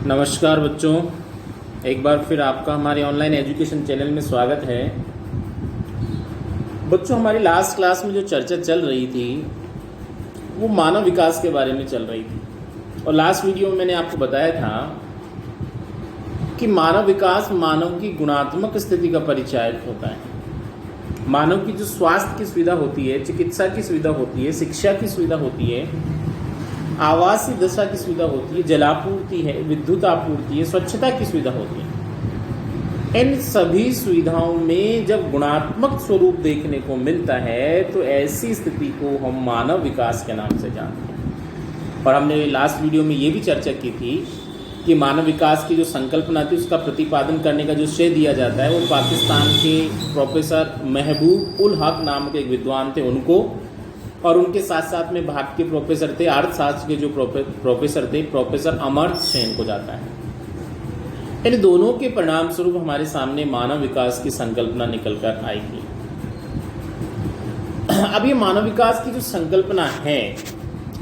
नमस्कार बच्चों, एक बार फिर आपका हमारे ऑनलाइन एजुकेशन चैनल में स्वागत है। बच्चों, हमारी लास्ट क्लास में जो चर्चा चल रही थी वो मानव विकास के बारे में चल रही थी और लास्ट वीडियो में मैंने आपको बताया था कि मानव विकास मानव की गुणात्मक स्थिति का परिचायक होता है। मानव की जो स्वास्थ्य की सुविधा होती है, चिकित्सा की सुविधा होती है, शिक्षा की सुविधा होती है, आवास की दशा की सुविधा होती है, जलापूर्ति है, विद्युत आपूर्ति है, स्वच्छता की सुविधा होती है। इन सभी सुविधाओं में जब गुणात्मक स्वरूप देखने को मिलता है तो ऐसी स्थिति को हम मानव विकास के नाम से जानते हैं। और हमने लास्ट वीडियो में ये भी चर्चा की थी कि मानव विकास की जो संकल्पना थी उसका प्रतिपादन करने का जो श्रेय दिया जाता है वो पाकिस्तान के प्रोफेसर महबूब उल हक नामक एक विद्वान थे उनको, और उनके साथ साथ में भारत के प्रोफेसर थे, अर्थशास्त्र के जो प्रोफेसर थे, प्रोफेसर अमर्त्य सेन को जाता है। इन दोनों के परिणाम स्वरूप हमारे सामने मानव विकास की संकल्पना निकल कर आएगी। अब ये मानव विकास की जो संकल्पना है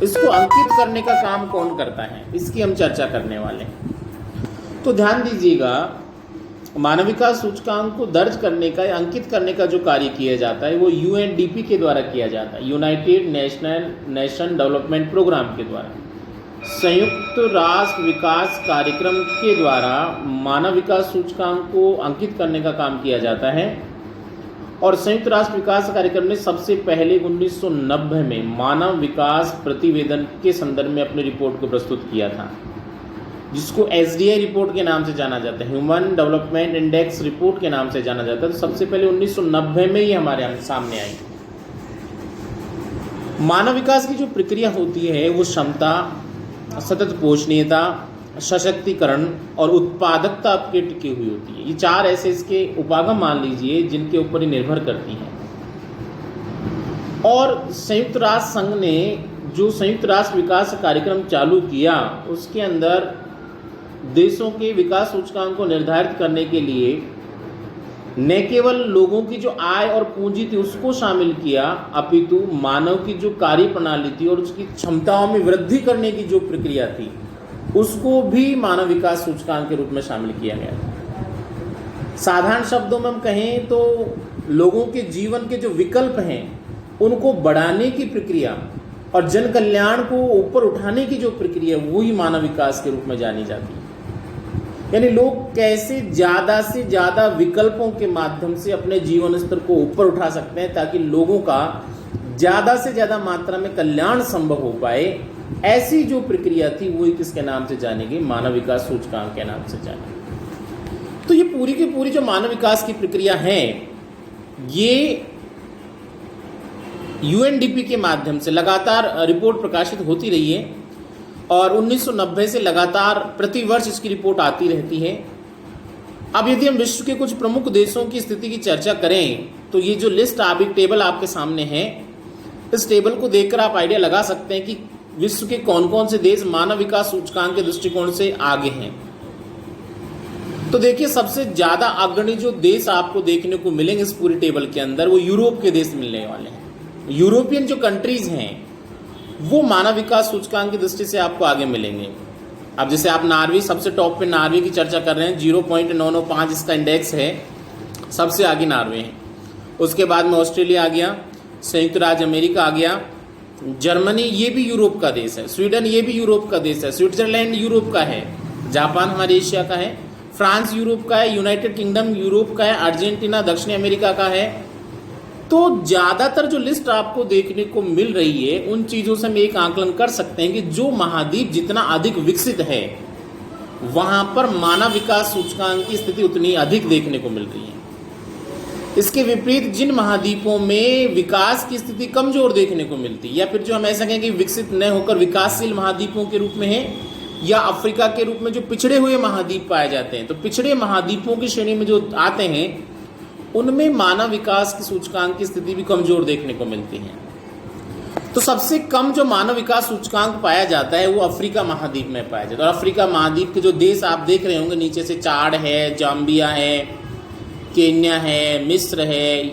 इसको अंकित करने का काम कौन करता है, इसकी हम चर्चा करने वाले हैं। तो ध्यान दीजिएगा, मानव विकास सूचकांक को दर्ज करने का या अंकित करने का जो कार्य किया जाता है वो यूएनडीपी के द्वारा किया जाता है, यूनाइटेड नेशन डेवलपमेंट प्रोग्राम के द्वारा, संयुक्त राष्ट्र विकास कार्यक्रम के द्वारा मानव विकास सूचकांक को अंकित करने का काम किया जाता है। और संयुक्त राष्ट्र विकास कार्यक्रम ने सबसे पहले 1990 में मानव विकास प्रतिवेदन के संदर्भ में अपनी रिपोर्ट को प्रस्तुत किया था, जिसको एसडीआई रिपोर्ट के नाम से जाना जाता है, ह्यूमन डेवलपमेंट इंडेक्स रिपोर्ट के नाम से जाना जाता है। तो सबसे पहले 1990 में ही हमारे सामने आई। मानव विकास की जो प्रक्रिया होती है वो क्षमता, सतत पोषणीयता, सशक्तिकरण और उत्पादकता पे टिकी हुई होती है। ये चार ऐसे इसके उपागम मान लीजिए जिनके ऊपर ही निर्भर करती है। और संयुक्त राष्ट्र संघ ने जो संयुक्त राष्ट्र विकास कार्यक्रम चालू किया उसके अंदर देशों के विकास सूचकांक को निर्धारित करने के लिए न केवल लोगों की जो आय और पूंजी थी उसको शामिल किया, अपितु मानव की जो कार्य प्रणाली थी और उसकी क्षमताओं में वृद्धि करने की जो प्रक्रिया थी उसको भी मानव विकास सूचकांक के रूप में शामिल किया गया था। साधारण शब्दों में हम कहें तो लोगों के जीवन के जो विकल्प हैं उनको बढ़ाने की प्रक्रिया और जन कल्याण को ऊपर उठाने की जो प्रक्रिया वही मानव विकास के रूप में जानी जाती है। यानी लोग कैसे ज़्यादा से ज़्यादा विकल्पों के माध्यम से अपने जीवन स्तर को ऊपर उठा सकते हैं ताकि लोगों का ज़्यादा से ज़्यादा मात्रा में कल्याण संभव हो पाए, ऐसी जो प्रक्रिया थी वही किसके नाम से जानी गई, मानव विकास सूचकांक के नाम से जानी। तो ये पूरी की पूरी जो मानव विकास की प्रक्रिया है ये यूएनडीपी के माध्यम से लगातार रिपोर्ट प्रकाशित होती रही है और 1990 से लगातार प्रतिवर्ष इसकी रिपोर्ट आती रहती है। अब यदि हम विश्व के कुछ प्रमुख देशों की स्थिति की चर्चा करें तो ये जो लिस्ट टेबल आपके सामने है, इस टेबल को देखकर आप आइडिया लगा सकते हैं कि विश्व के कौन कौन से देश मानव विकास सूचकांक के दृष्टिकोण से आगे हैं। तो देखिए, सबसे ज्यादा अग्रणी जो देश आपको देखने को मिलेंगे इस पूरी टेबल के अंदर वो यूरोप के देश मिलने वाले हैं। यूरोपियन जो कंट्रीज हैं वो मानव विकास सूचकांक की दृष्टि से आपको आगे मिलेंगे। अब जैसे आप नार्वे, सबसे टॉप पे नार्वे की चर्चा कर रहे हैं, 0.995 इसका इंडेक्स है, सबसे आगे नार्वे है। उसके बाद में ऑस्ट्रेलिया आ गया, संयुक्त राज्य अमेरिका आ गया, जर्मनी ये भी यूरोप का देश है, स्वीडन ये भी यूरोप का देश है, स्विट्जरलैंड यूरोप का है, जापान हमारे एशिया का है, फ्रांस यूरोप का है, यूनाइटेड किंगडम यूरोप का है, अर्जेंटीना दक्षिण अमेरिका का है। तो ज़्यादातर जो लिस्ट आपको देखने को मिल रही है उन चीज़ों से हम एक आकलन कर सकते हैं कि जो महाद्वीप जितना अधिक विकसित है वहाँ पर मानव विकास सूचकांक की स्थिति उतनी अधिक देखने को मिल रही है। इसके विपरीत जिन महाद्वीपों में विकास की स्थिति कमजोर देखने को मिलती है या फिर जो हम ऐसा कहें कि विकसित न होकर विकासशील महाद्वीपों के रूप में है या अफ्रीका के रूप में जो पिछड़े हुए महाद्वीप पाए जाते हैं, तो पिछड़े महाद्वीपों की श्रेणी में जो आते हैं उनमें मानव विकास की सूचकांक की स्थिति भी कमजोर देखने को मिलती है। तो सबसे कम जो मानव विकास सूचकांक पाया जाता है वो अफ्रीका महाद्वीप में पाया जाता है। और अफ्रीका महाद्वीप के जो देश आप देख रहे होंगे नीचे से, चाड है, जाम्बिया है, केन्या है, मिस्र है,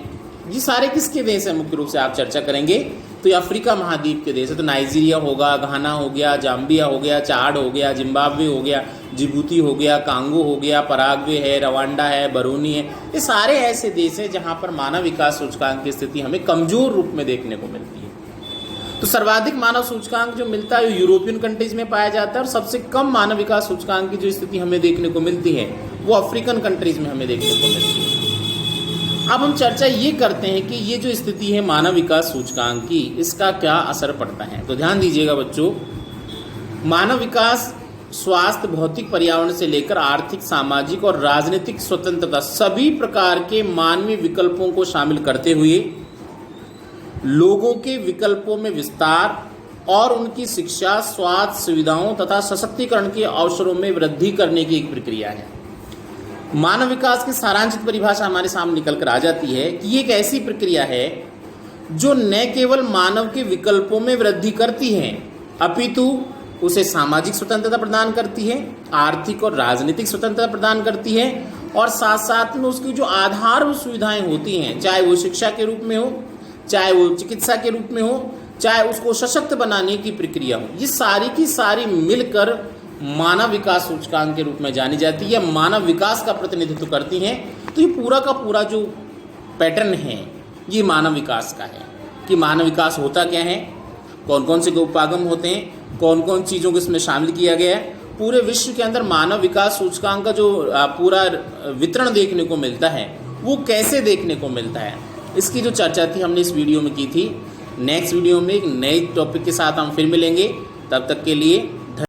ये सारे किसके देश हैं मुख्य रूप से आप चर्चा करेंगे तो ये अफ्रीका महाद्वीप के देश है। तो नाइजीरिया होगा, घाना हो गया, जाम्बिया हो गया, चाड हो गया, जिम्बाब्वे हो गया, जिबूती हो गया, कांगो हो गया, पराग्वे है, रवांडा है, बरूनी है, ये सारे ऐसे देश हैं जहां पर मानव विकास सूचकांक की स्थिति हमें कमजोर रूप में देखने को मिलती है। तो सर्वाधिक मानव सूचकांक जो मिलता है वो यूरोपियन कंट्रीज में पाया जाता है, और सबसे कम मानव विकास सूचकांक की जो स्थिति हमें देखने को मिलती है वो अफ्रीकन कंट्रीज में हमें देखने को मिलती है। अब हम चर्चा ये करते हैं कि ये जो स्थिति है मानव विकास सूचकांक की, इसका क्या असर पड़ता है। तो ध्यान दीजिएगा बच्चों, मानव विकास स्वास्थ्य, भौतिक, पर्यावरण से लेकर आर्थिक, सामाजिक और राजनीतिक स्वतंत्रता सभी प्रकार के मानवीय विकल्पों को शामिल करते हुए लोगों के विकल्पों में विस्तार और उनकी शिक्षा, स्वास्थ्य सुविधाओं तथा सशक्तिकरण के अवसरों में वृद्धि करने की एक प्रक्रिया है। मानव विकास की सारांशित परिभाषा हमारे सामने निकल कर आ जाती है कि ये एक ऐसी प्रक्रिया है जो न केवल मानव के विकल्पों में वृद्धि करती है, अपितु उसे सामाजिक स्वतंत्रता प्रदान करती है, आर्थिक और राजनीतिक स्वतंत्रता प्रदान करती है, और साथ साथ में उसकी जो आधारभूत सुविधाएं होती हैं, चाहे वो शिक्षा के रूप में हो, चाहे वो चिकित्सा के रूप में हो, चाहे उसको सशक्त बनाने की प्रक्रिया हो, ये सारी की सारी मिलकर मानव विकास सूचकांक के रूप में जानी जाती है, मानव विकास का प्रतिनिधित्व करती हैं। तो ये पूरा का पूरा जो पैटर्न है ये मानव विकास का है कि मानव विकास होता क्या है, कौन कौन से उपागम होते हैं, कौन कौन चीज़ों को इसमें शामिल किया गया है। पूरे विश्व के अंदर मानव विकास सूचकांक का जो पूरा वितरण देखने को मिलता है वो कैसे देखने को मिलता है, इसकी जो चर्चा थी हमने इस वीडियो में की थी। नेक्स्ट वीडियो में एक नए टॉपिक के साथ हम फिर मिलेंगे, तब तक के लिए